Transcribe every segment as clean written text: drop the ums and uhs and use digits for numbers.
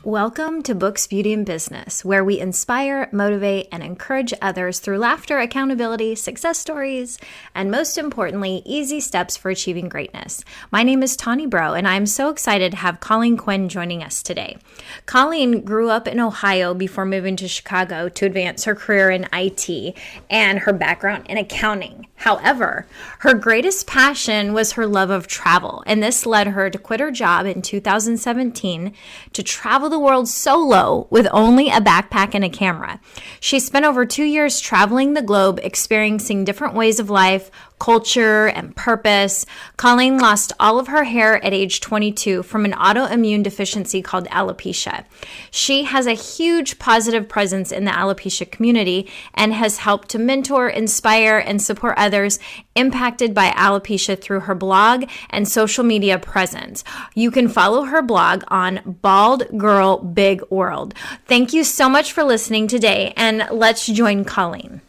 Welcome to Books, Beauty, and Business, where we inspire, motivate, and encourage others through laughter, accountability, success stories, and most importantly, easy steps for achieving greatness. My name is Tawny Bro, and I'm so excited to have Colleen Quinn joining us today. Colleen grew up in Ohio before moving to Chicago to advance her career in IT and her background in accounting. However, her greatest passion was her love of travel, and this led her to quit her job in 2017 to travel the world solo with only a backpack and a camera. She spent over 2 years traveling the globe, experiencing different ways of life, culture, and purpose. Colleen lost all of her hair at age 22 from an autoimmune deficiency called alopecia. She has a huge positive presence in the alopecia community and has helped to mentor, inspire, and support others impacted by alopecia through her blog and social media presence. You can follow her blog on Bald Girl Big World. Thank you so much for listening today, and let's join Colleen.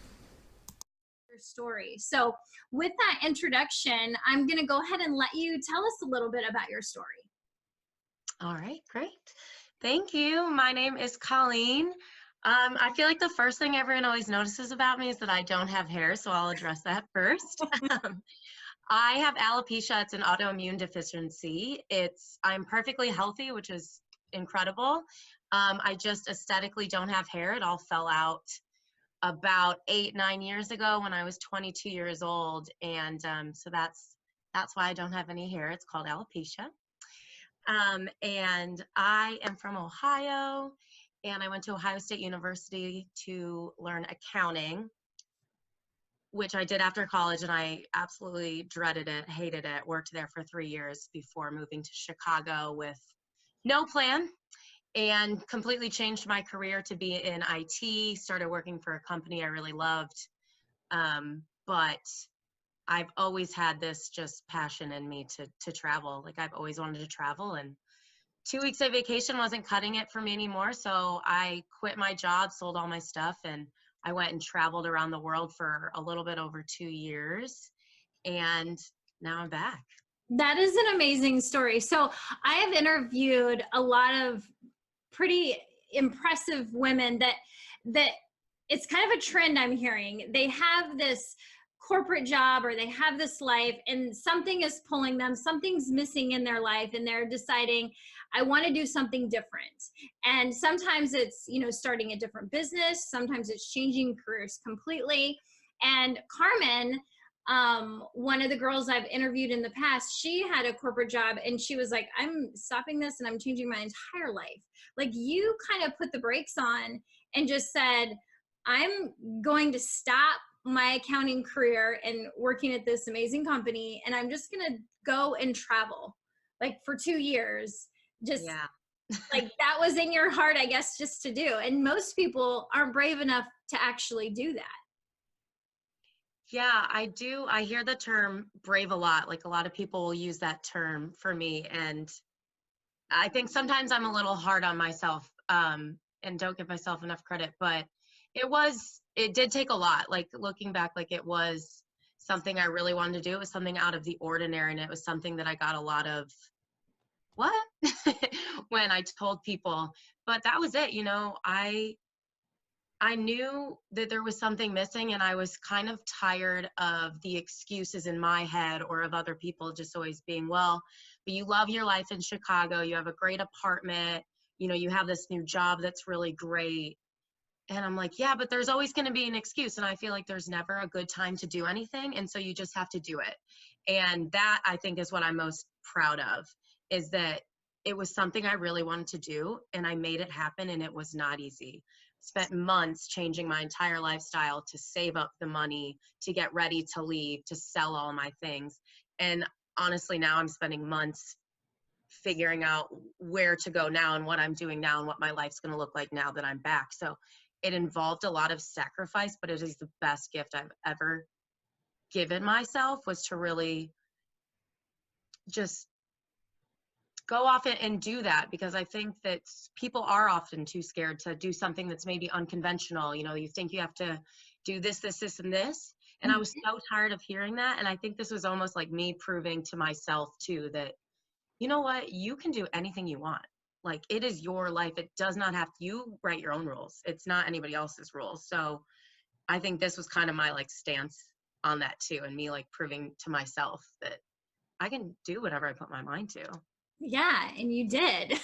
Story. So with that introduction, I'm going to go ahead and let you tell us a little bit about your story. All right, great. Thank you. My name is Colleen. I feel like the first thing everyone always notices about me is that I don't have hair, so I'll address that first. I have alopecia. It's an autoimmune deficiency. I'm perfectly healthy, which is incredible. I just aesthetically don't have hair. It all fell out about 8-9 years ago when I was 22 years old, and so that's why I don't have any hair. It's called alopecia. And I am from Ohio, and I went to Ohio State University to learn accounting, which I did after college, and I absolutely dreaded it, hated it. Worked there for 3 years before moving to Chicago with no plan, and completely changed my career to be in IT, started working for a company I really loved. But I've always had this just passion in me to travel. Like, I've always wanted to travel, and 2 weeks of vacation wasn't cutting it for me anymore. So I quit my job, sold all my stuff, and I went and traveled around the world for a little bit over 2 years. And now I'm back. That is an amazing story. So I have interviewed a lot of pretty impressive women that it's kind of a trend I'm hearing. They have this corporate job or they have this life and something is pulling them, something's missing in their life, and they're deciding, I want to do something different. And sometimes it's, starting a different business. Sometimes it's changing careers completely. And Carmen, one of the girls I've interviewed in the past, she had a corporate job and she was like, I'm stopping this and I'm changing my entire life. Like, you kind of put the brakes on and just said, I'm going to stop my accounting career and working at this amazing company, and I'm just going to go and travel like for 2 years. Just like that was in your heart, I guess, just to do. And most people aren't brave enough to actually do that. Yeah, I do. I hear the term brave a lot. Like, a lot of people will use that term for me. And I think sometimes I'm a little hard on myself, and don't give myself enough credit, but it did take a lot. Like, looking back, like, it was something I really wanted to do. It was something out of the ordinary. And it was something that I got a lot of, what? when I told people, but that was it. I knew that there was something missing, and I was kind of tired of the excuses in my head or of other people just always being, well, but you love your life in Chicago. You have a great apartment. You have this new job that's really great. And I'm like, yeah, but there's always going to be an excuse. And I feel like there's never a good time to do anything. And so you just have to do it. And that, I think, is what I'm most proud of, is that it was something I really wanted to do, and I made it happen, and it was not easy. Spent months changing my entire lifestyle to save up the money, to get ready to leave, to sell all my things. And honestly, now I'm spending months figuring out where to go now and what I'm doing now and what my life's going to look like now that I'm back. So it involved a lot of sacrifice, but it is the best gift I've ever given myself, was to really just go off and do that, because I think that people are often too scared to do something that's maybe unconventional. You think you have to do this, this, this, and this. And I was so tired of hearing that. And I think this was almost like me proving to myself too that, you know what, you can do anything you want. Like, it is your life. It does not have to, you write your own rules. It's not anybody else's rules. So I think this was kind of my like stance on that too. And me like proving to myself that I can do whatever I put my mind to. Yeah, and you did.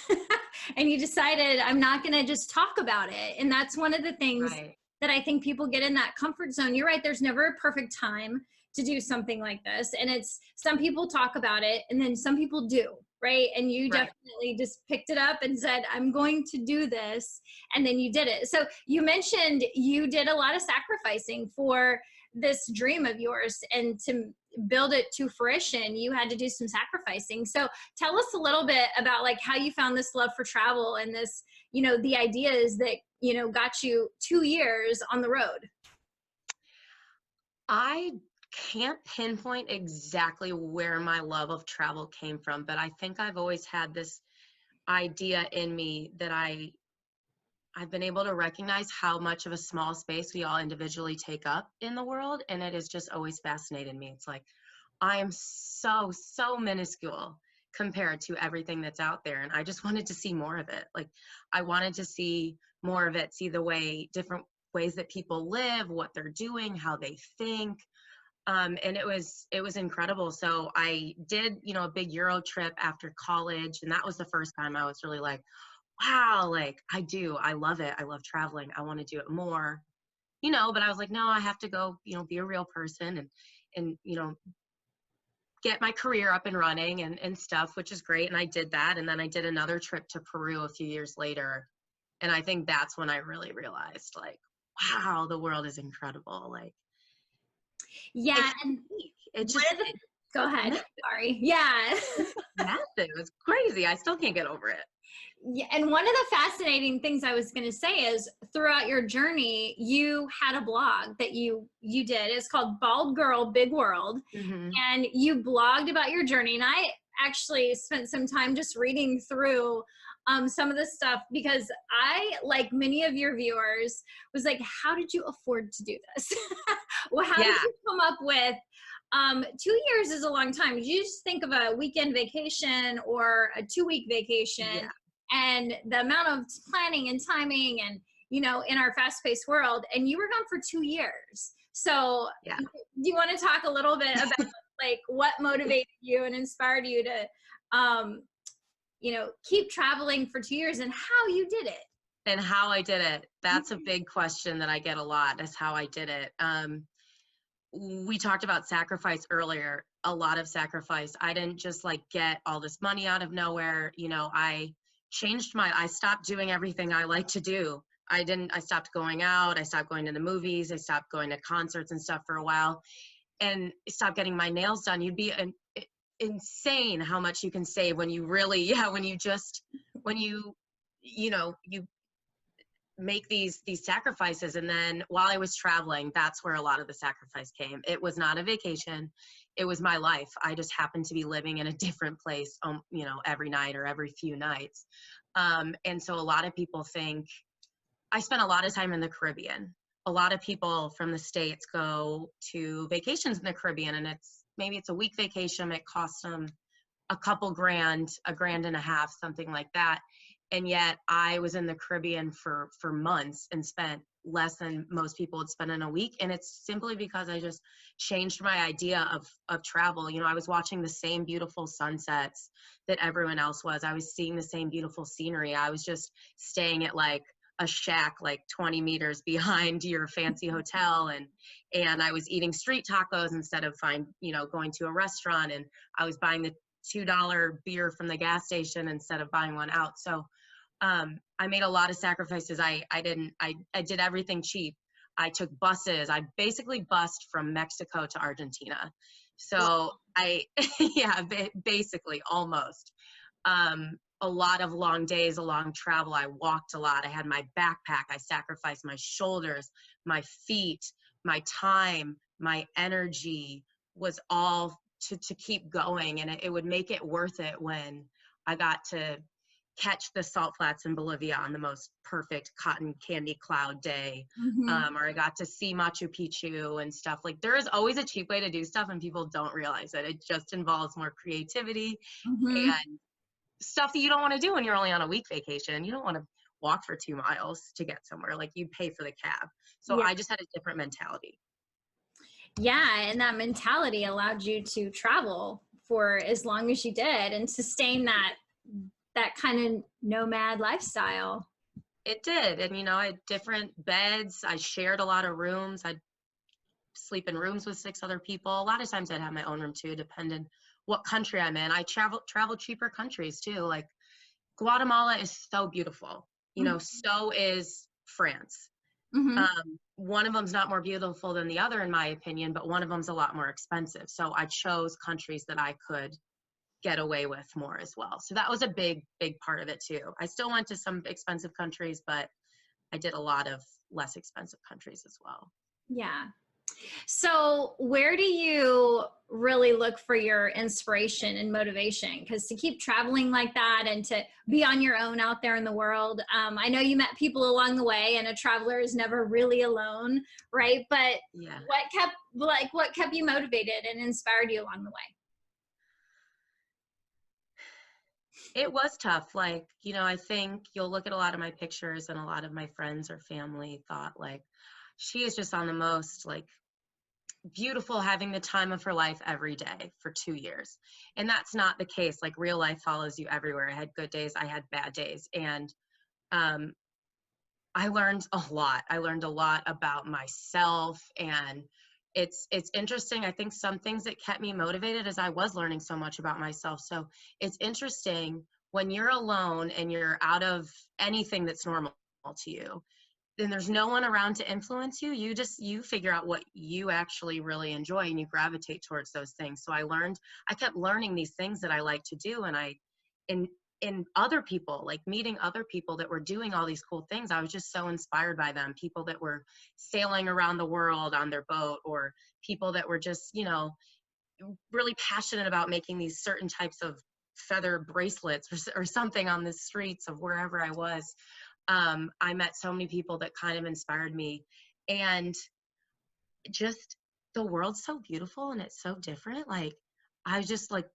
And you decided, I'm not going to just talk about it. And that's one of the things Right. that I think people get in that comfort zone. You're right, there's never a perfect time to do something like this. And it's, some people talk about it and then some people do, right? And you Right. definitely just picked it up and said, I'm going to do this. And then you did it. So you mentioned you did a lot of sacrificing for this dream of yours, and to build it to fruition, you had to do some sacrificing. So tell us a little bit about like how you found this love for travel and this, you know, the ideas that, you know, got you 2 years on the road. I can't pinpoint exactly where my love of travel came from, but I think I've always had this idea in me that I've been able to recognize how much of a small space we all individually take up in the world, and it has just always fascinated me. It's like I am so minuscule compared to everything that's out there, and I just wanted to see more of it. Like, I wanted to see more of it, see the way, different ways that people live, what they're doing, how they think. And it was incredible. So I did, you know, a big Euro trip after college, and that was the first time I was really like, wow, like I love it. I love traveling. I want to do it more, you know, but I was like, no, I have to go, you know, be a real person and, you know, get my career up and running and stuff, which is great. And I did that. And then I did another trip to Peru a few years later. And I think that's when I really realized, like, wow, the world is incredible. Like, Yeah. it's And unique. It one just, of the, go it's ahead. Sorry. Yeah. massive. It's crazy. I still can't get over it. Yeah, and one of the fascinating things I was going to say is throughout your journey, you had a blog that you did. It's called Bald Girl Big World, Hmm. and you blogged about your journey. And I actually spent some time just reading through some of the stuff, because I, like many of your viewers, was like, how did you afford to do this? Well, how did Yeah. you come up with 2 years is a long time. You just think of a weekend vacation or a 2-week vacation, Yeah. and the amount of planning and timing, and, you know, in our fast-paced world, and you were gone for 2 years. So Yeah. do you want to talk a little bit about like what motivated you and inspired you to you know, keep traveling for 2 years, and how you did it? And how I did it. That's a big question that I get a lot, is how I did it. We talked about sacrifice earlier, a lot of sacrifice. I didn't just like get all this money out of nowhere. You know, I stopped doing everything I like to do. I stopped going out. I stopped going to the movies. I stopped going to concerts and stuff for a while, and stopped getting my nails done. You'd be insane how much you can save when you really, yeah, when you know, you make these sacrifices. And then while I was traveling, that's where a lot of the sacrifice came. It was not a vacation, it was my life. I just happened to be living in a different place, you know, every night or every few nights. And so a lot of people think, I spent a lot of time in the Caribbean. A lot of people from the States go to vacations in the Caribbean, and maybe it's a week vacation. It costs them a couple grand, a grand and a half, something like that. And yet I was in the Caribbean for months and spent less than most people would spend in a week. And it's simply because I just changed my idea of travel. You know, I was watching the same beautiful sunsets that everyone else was. I was seeing the same beautiful scenery. I was just staying at like a shack like 20 meters behind your fancy hotel, and I was eating street tacos instead of going to a restaurant, and I was buying the $2 beer from the gas station instead of buying one out. So I made a lot of sacrifices. I did everything cheap. I took buses. I basically bussed from Mexico to Argentina. So yeah, basically almost. A lot of long days, a long travel. I walked a lot. I had my backpack. I sacrificed my shoulders, my feet, my time, my energy was all to keep going. And it would make it worth it when I got to catch the salt flats in Bolivia on the most perfect cotton candy cloud day. Mm-hmm. Or I got to see Machu Picchu and stuff. Like, there is always a cheap way to do stuff, and people don't realize it. It just involves more creativity Mm-hmm. and stuff that you don't want to do when you're only on a week vacation. You don't want to walk for 2 miles to get somewhere. Like, you pay for the cab. So Yeah. I just had a different mentality. Yeah, and that mentality allowed you to travel for as long as you did and sustain that kind of nomad lifestyle. It did. And, I had different beds. I shared a lot of rooms. I'd sleep in rooms with 6 other people. A lot of times I'd have my own room too, depending what country I'm in. I travel cheaper countries too. Like, Guatemala is so beautiful. So is France. Mm-hmm. One of them's not more beautiful than the other, in my opinion, but one of them's a lot more expensive. So I chose countries that I could get away with more as well. So that was a big, big part of it too. I still went to some expensive countries, but I did a lot of less expensive countries as well. Yeah. So, where do you really look for your inspiration and motivation? Because to keep traveling like that and to be on your own out there in the world, I know you met people along the way, and a traveler is never really alone, right? But Yeah. what kept you motivated and inspired you along the way? It was tough. Like, I think you'll look at a lot of my pictures, and a lot of my friends or family thought, like, she is just on the most, like, beautiful, having the time of her life every day for 2 years. And that's not the case. Like, real life follows you everywhere. I had good days, I had bad days. And um, I learned a lot. I learned a lot about myself, and it's interesting. I think some things that kept me motivated is I was learning so much about myself. So it's interesting when you're alone and you're out of anything that's normal to you, then there's no one around to influence you. You figure out what you actually really enjoy, and you gravitate towards those things. So I kept learning these things that I like to do. And in other people, like meeting other people that were doing all these cool things, I was just so inspired by them. People that were sailing around the world on their boat, or people that were just, really passionate about making these certain types of feather bracelets or something on the streets of wherever I was. I met so many people that kind of inspired me. And just, the world's so beautiful and it's so different. Like, I just, like,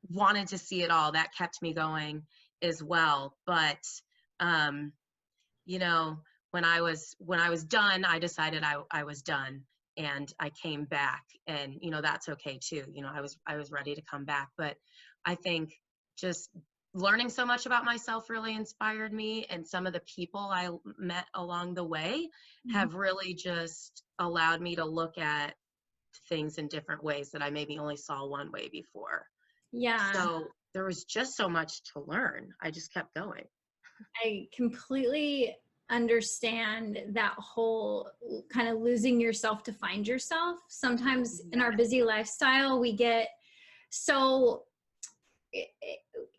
wanted to see it all. That kept me going as well. But um, you know, when I was done, I decided I was done, and I came back. And that's okay too. I was ready to come back. But I think just learning so much about myself really inspired me, and some of the people I met along the way have really just allowed me to look at things in different ways that I maybe only saw one way before. Yeah, So there was just so much to learn. I just kept going. I completely understand that whole kind of losing yourself to find yourself. Sometimes in Yeah. our busy lifestyle, we get so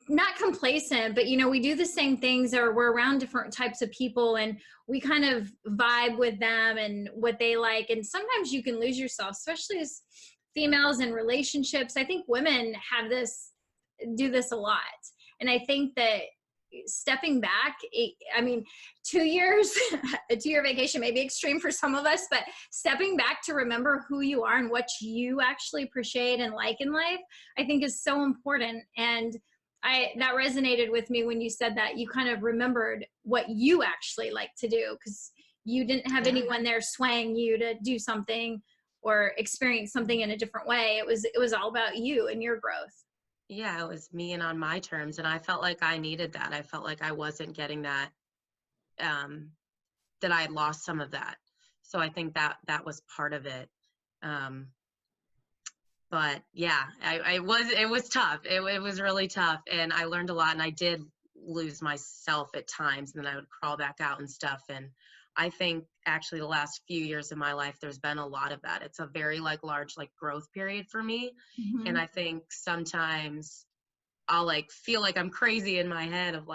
not complacent, but we do the same things, or we're around different types of people and we kind of vibe with them and what they like. And sometimes you can lose yourself, especially as females in relationships. I think women do this a lot. And I think that stepping back, I mean, 2 years, a 2 year vacation may be extreme for some of us, but stepping back to remember who you are and what you actually appreciate and like in life, I think is so important. And that resonated with me when you said that you kind of remembered what you actually like to do, because you didn't have Yeah. anyone there swaying you to do something or experience something in a different way. It was all about you and your growth. Yeah, it was me and on my terms. And I felt like I needed that. I felt like I wasn't getting that, that I had lost some of that. So I think that was part of it. Um, but yeah, it was tough. It was really tough. And I learned a lot, and I did lose myself at times, and then I would crawl back out and stuff. And I think actually the last few years of my life, there's been a lot of that. It's a very large growth period for me. And Mm-hmm. I think sometimes I'll feel like I'm crazy in my head of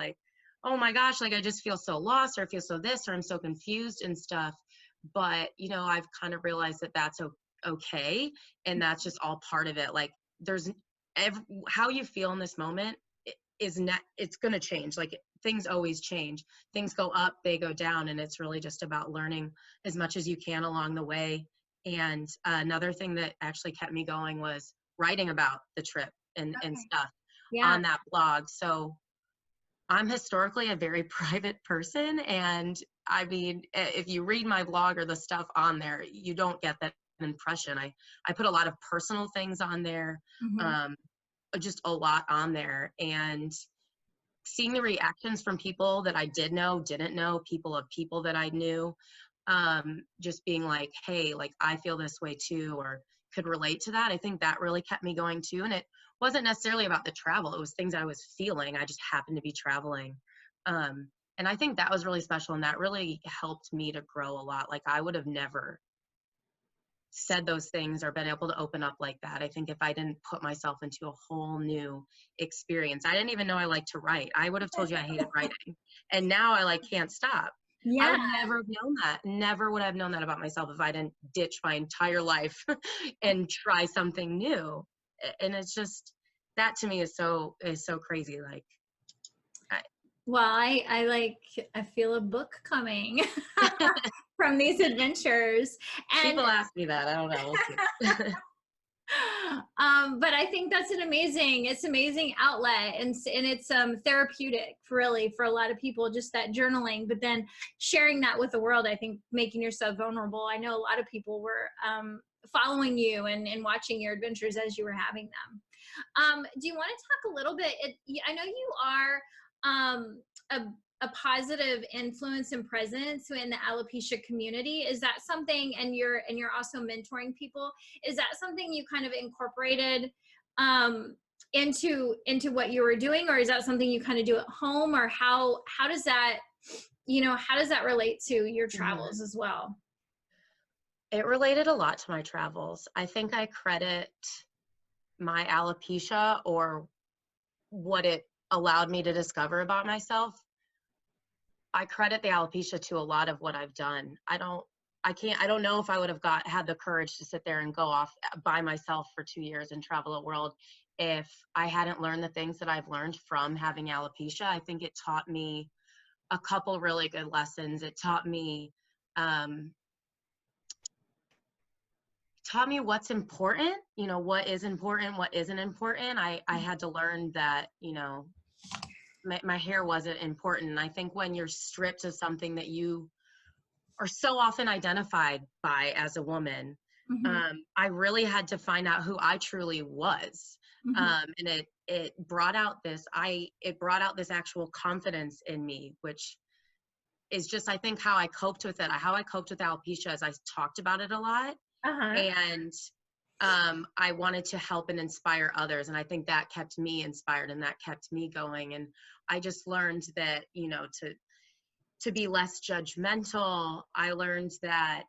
oh my gosh, I just feel so lost, or I feel so this, or I'm so confused and stuff. But, I've kind of realized that that's okay. And that's just all part of it. Like, there's how you feel in this moment is not, it's going to change. Things always change. Things go up, they go down. And it's really just about learning as much as you can along the way. And another thing that actually kept me going was writing about the trip and Okay. stuff. Yeah. on that blog. So I'm historically a very private person. And I mean, if you read my blog or the stuff on there, you don't get that impression. I put a lot of personal things on there, Hmm. um, just a lot on there. And seeing the reactions from people that I did know, didn't know, people that I knew, just being like, hey, like I feel this way too, or could relate to that. I think that really kept me going too. And it wasn't necessarily about the travel. It was things I was feeling. I just happened to be traveling. And I think that was really special. And that really helped me to grow a lot. Like I would have never said those things or been able to open up like that. I think if I didn't put myself into a whole new experience, I didn't even know I liked to write. I would have told you I hated writing. And now I like can't stop. I Yeah. would never have known that. Never would I have known that about myself if I didn't ditch my entire life and try something new. And it's just that to me is so crazy. Like I, Well, I feel a book coming from these adventures. And people ask me that. I don't know. We'll see. but I think that's it's amazing outlet, and it's therapeutic really for a lot of people, just that journaling, but then sharing that with the world. I think making yourself vulnerable. I know a lot of people were following you and watching your adventures as you were having them. Do you want to talk a little bit? I know you are a a positive influence and presence in the alopecia community. Is that something, and you're also mentoring people, is that something you kind of incorporated um into what you were doing, or is that something you kind of do at home, or how does that, how does that relate to your Mhm. travels as well? It related a lot to my travels. I think I credit my alopecia or what it allowed me to discover about myself. I credit the alopecia to a lot of what I've done. I don't know if I would have had the courage to sit there and go off by myself for 2 years and travel the world if I hadn't learned the things that I've learned from having alopecia. I think it taught me a couple really good lessons. It um, taught me what's important, what is important, what isn't important. I had to learn that, my hair wasn't important. And I think when you're stripped of something that you are so often identified by as a woman, Hmm. I really had to find out who I truly was. Hmm. And it brought out this actual confidence in me, which is just, I think, how I coped with it. How I coped with alopecia is I talked about it a lot, Uh-huh. and I wanted to help and inspire others. And I think that kept me inspired and that kept me going. And I just learned that, to be less judgmental. I learned that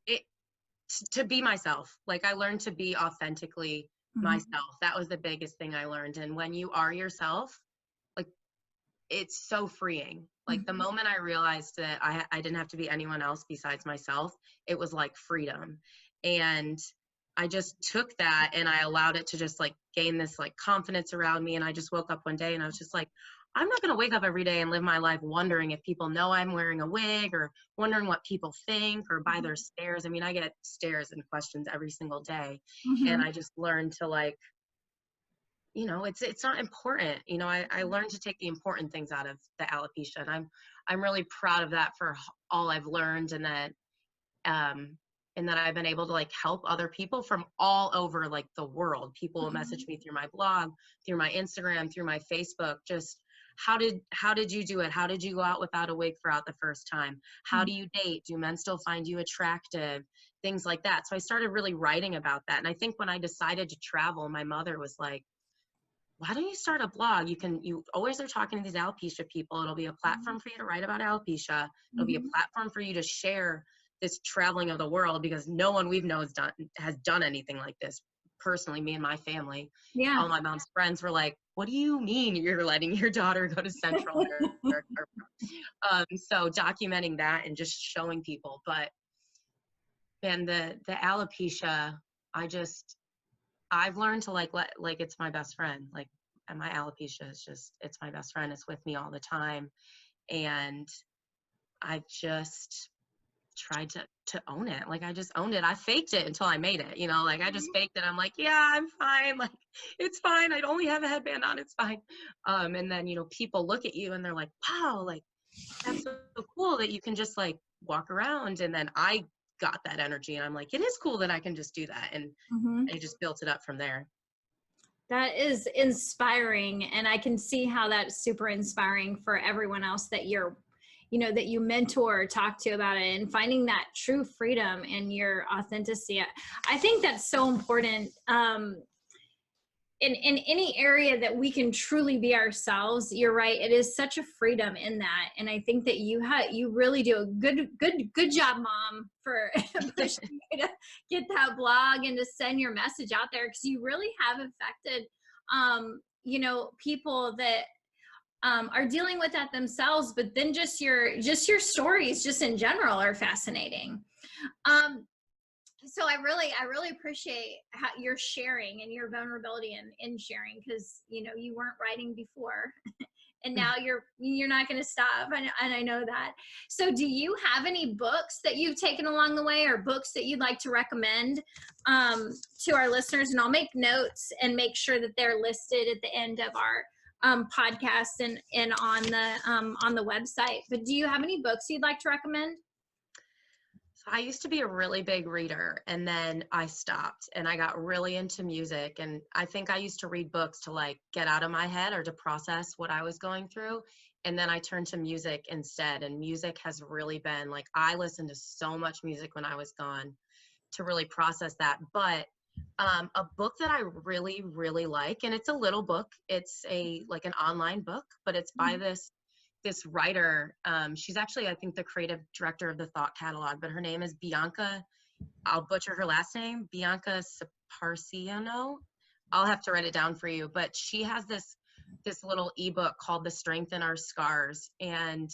it to be myself. Like I learned to be authentically Hmm. myself. That was the biggest thing I learned. And when you are yourself, like it's so freeing. Like the Hmm. moment I realized that I didn't have to be anyone else besides myself, it was like freedom. And I just took that and I allowed it to just like gain this like confidence around me. And I just woke up one day and I was just like, I'm not going to wake up every day and live my life wondering if people know I'm wearing a wig, or wondering what people think, or by their stares. I mean, I get stares and questions every single day. And Hmm. I just learned to like, it's not important. I learned to take the important things out of the alopecia, and I'm really proud of that for all I've learned, um and that I've been able to like help other people from all over like the world. People will message me through my blog, through my Instagram, through my Facebook. Just how did you do it? How did you go out without a wig for out the first time? How do you date? Do men still find you attractive? Things like that. So I started really writing about that. And I think when I decided to travel, my mother was like, why don't you start a blog? You always are talking to these alopecia people. It'll be a platform for you to write about alopecia. It'll be a Hmm. platform for you to share this traveling of the world, because no one we've known has done anything like this. Personally, me and my family, Yeah. all my mom's friends were like, what do you mean you're letting your daughter go to Central America? So documenting that and just showing people. But man, the alopecia, I just I've learned to like it's my best friend. Like, and my alopecia is just, it's my best friend. It's with me all the time. And I've just tried to own it. Like, I just owned it. I faked it until I made it, like I just faked it. I'm like, yeah, I'm fine. Like, it's fine. I only have a headband on. It's fine. And then, people look at you and they're like, wow, like, that's so cool that you can just like walk around. And then I got that energy and I'm like, it is cool that I can just do that. And I just built it up from there. That is inspiring. And I can see how that's super inspiring for everyone else that that you mentor or talk to about it, and finding that true freedom and your authenticity. I think that's so important. In any area that we can truly be ourselves, you're right. It is such a freedom in that. And I think that you really do a good job, Mom, for pushing you to get that blog and to send your message out there. Cause you really have affected, people that, are dealing with that themselves, but then just your stories just in general are fascinating. So I really appreciate how you're sharing and your vulnerability in sharing, because you weren't writing before and now you're not going to stop, and I know that. So do you have any books that you've taken along the way, or books that you'd like to recommend to our listeners? And I'll make notes and make sure that they're listed at the end of our podcast and on the website. But do you have any books you'd like to recommend? So I used to be a really big reader, and then I stopped and I got really into music. And I think I used to read books to like get out of my head or to process what I was going through. And then I turned to music instead. And music has really been like, I listened to so much music when I was gone to really process that. But a book that I really, really like, and it's a little book, it's like an online book, but it's by this writer. She's actually, I think, the creative director of the Thought Catalog, but her name is Bianca. I'll butcher her last name, Bianca Saparciano. I'll have to write it down for you. But she has this little ebook called The Strength in Our Scars. And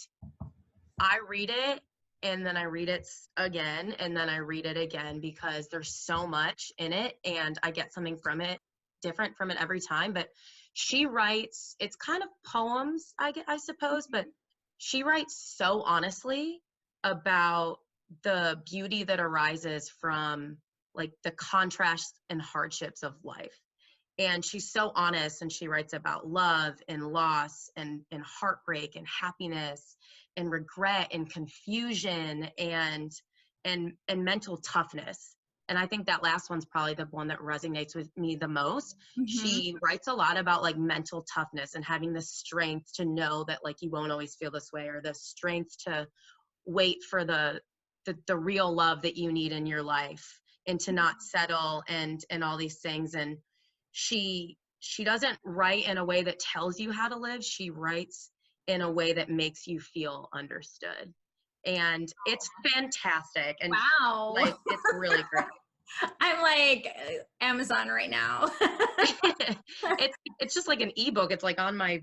I read it, and then I read it again, and then I read it again, because there's so much in it and I get something from it, different from it every time. But she writes, it's kind of poems, I suppose, but she writes so honestly about the beauty that arises from like the contrasts and hardships of life. And she's so honest, and she writes about love and loss and heartbreak and happiness and regret and confusion and mental toughness. And I think that last one's probably the one that resonates with me the most. She writes a lot about like mental toughness and having the strength to know that like you won't always feel this way, or the strength to wait for the real love that you need in your life, and to not settle and all these things. And she doesn't write in a way that tells you how to live. She writes in a way that makes you feel understood. And it's fantastic. And wow, like, it's really great. I'm like Amazon right now. It's just like an ebook. It's like on my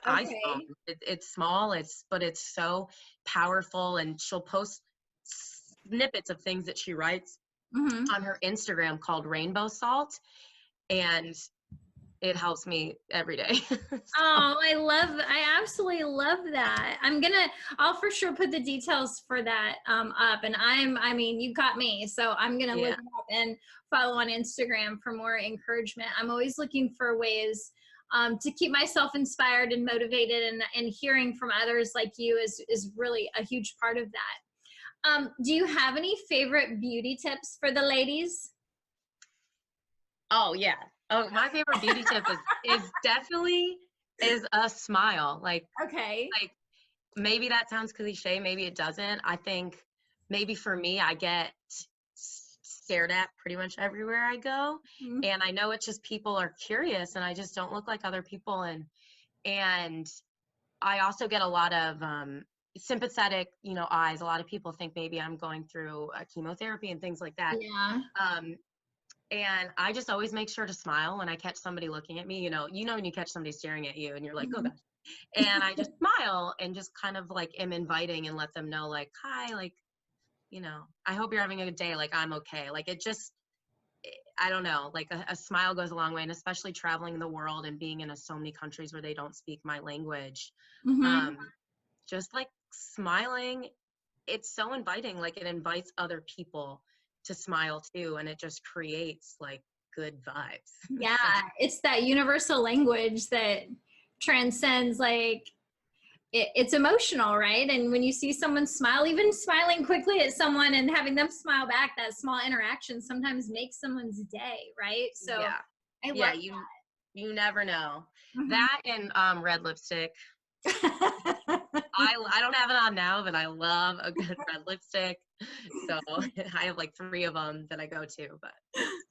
iPhone. It's small, but it's so powerful. And she'll post snippets of things that she writes on her Instagram called Rainbow Salt. And it helps me every day. Oh, I absolutely love that. I'll for sure put the details for that up. And you got me. So I'm going to look it up and follow on Instagram for more encouragement. I'm always looking for ways to keep myself inspired and motivated, and hearing from others like you is really a huge part of that. Do you have any favorite beauty tips for the ladies? Oh yeah. Oh, my favorite beauty tip is definitely a smile. Like maybe that sounds cliche, maybe it doesn't. I think maybe for me, I get stared at pretty much everywhere I go. And I know it's just people are curious, and I just don't look like other people. And I also get a lot of sympathetic, eyes. A lot of people think maybe I'm going through chemotherapy and things like that. Yeah. And I just always make sure to smile when I catch somebody looking at me. When you catch somebody staring at you and you're like, oh gosh. And I just smile and just kind of like am inviting and let them know like, hi, like, I hope you're having a good day. Like, I'm okay. Like, I don't know, like a smile goes a long way. And especially traveling the world and being in so many countries where they don't speak my language. Just like smiling it's so inviting. Like, it invites other people to smile too, and it just creates like good vibes. Yeah, So, it's that universal language that transcends, like, it's emotional, right? And when you see someone smile, even smiling quickly at someone and having them smile back, that small interaction sometimes makes someone's day, right? So yeah. I Yeah, love you never know. that. That and red lipstick. Mhm. I don't have it on now, but I love a good red lipstick. So I have like 3 of them that I go to, but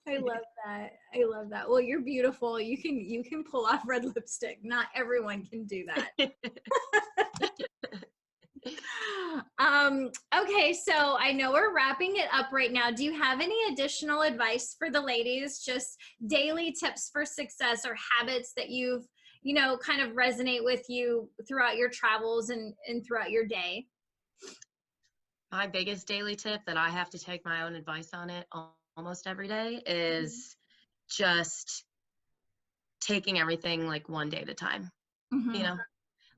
I love that. I love that. Well, you're beautiful. You can pull off red lipstick. Not everyone can do that. Okay, so I know we're wrapping it up right now. Do you have any additional advice for the ladies? Just daily tips for success or habits that you've, kind of resonate with you throughout your travels and throughout your day? my biggest daily tip that I have to take my own advice on it almost every day is just taking everything like one day at a time. You Mm-hmm. know,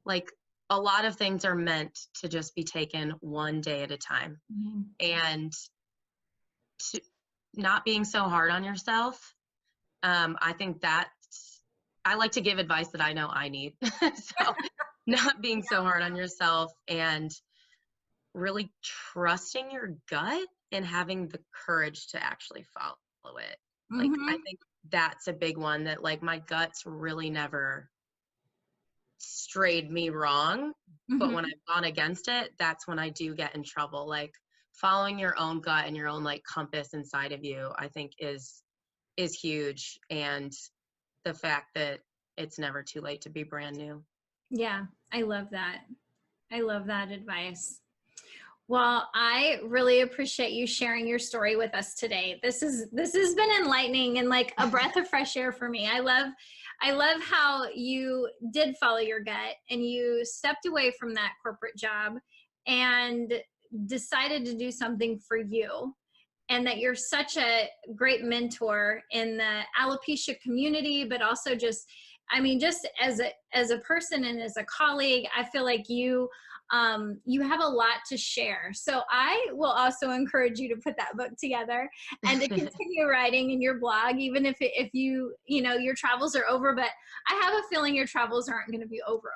like, a lot of things are meant to just be taken one day at a time, Mm-hmm. and to not being so hard on yourself. I think I like to give advice that I know I need. So not being so hard on yourself, and really trusting your gut and having the courage to actually follow it. Like, I Mm-hmm. think that's a big one, that like my guts really never strayed me wrong, but when Mm-hmm. I've gone against it, that's when I do get in trouble. Like, following your own gut and your own like compass inside of you, I think is huge. And the fact that it's never too late to be brand new. Yeah, I love that. I love that advice. Well, I really appreciate you sharing your story with us today. This has been enlightening and like a breath of fresh air for me. I love how you did follow your gut and you stepped away from that corporate job and decided to do something for you, and that you're such a great mentor in the alopecia community, but also just, I mean, just as a person and as a colleague, I feel like you have a lot to share. So I will also encourage you to put that book together and to continue writing in your blog, even if your travels are over. But I have a feeling your travels aren't going to be over.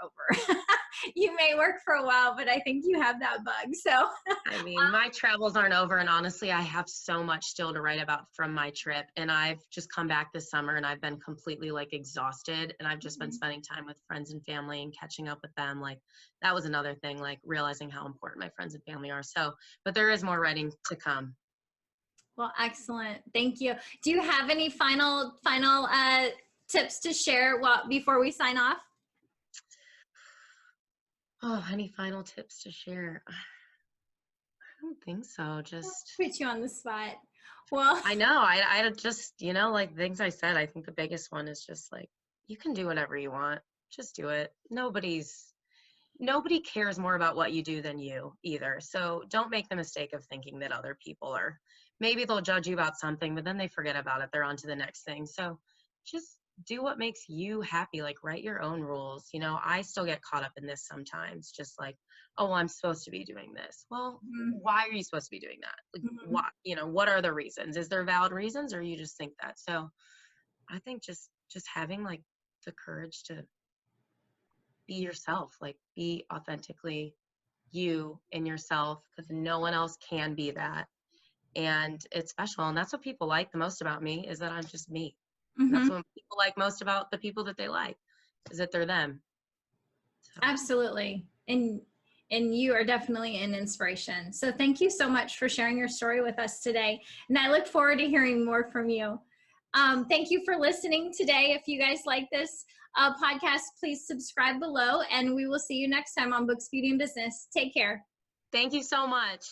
You may work for a while, but I think you have that bug. So I mean, my travels aren't over, and honestly, I have so much still to write about from my trip. And I've just come back this summer, and I've been completely like exhausted, and I've just been spending time with friends and family and catching up with them. Like, that was another thing, like realizing how important my friends and family are. So, but there is more writing to come. Well, excellent. Thank you. Do you have any final tips to share before we sign off? Oh, any final tips to share? I don't think so. Just, Put you on the spot. Well, I know, I just, like things I said, I think the biggest one is just like, you can do whatever you want. Just do it. Nobody cares more about what you do than you either. So don't make the mistake of thinking that other people are, maybe they'll judge you about something, but then they forget about it. They're on to the next thing. So just do what makes you happy. Like, write your own rules. I still get caught up in this sometimes, just like, oh, I'm supposed to be doing this. Well, why are you supposed to be doing that? Like, mhm. why, what are the reasons? Is there valid reasons, or you just think that? So I think just having like the courage to be yourself, like be authentically you and yourself, because no one else can be that. And it's special. And that's what people like the most about me, is that I'm just me. And that's Mhm. what people like most about the people that they like, is that they're them. So Absolutely. And you are definitely an inspiration. So thank you so much for sharing your story with us today. And I look forward to hearing more from you. Thank you for listening today. If you guys like this podcast, please subscribe below, and we will see you next time on Books, Beauty, and Business. Take care. thank you so much.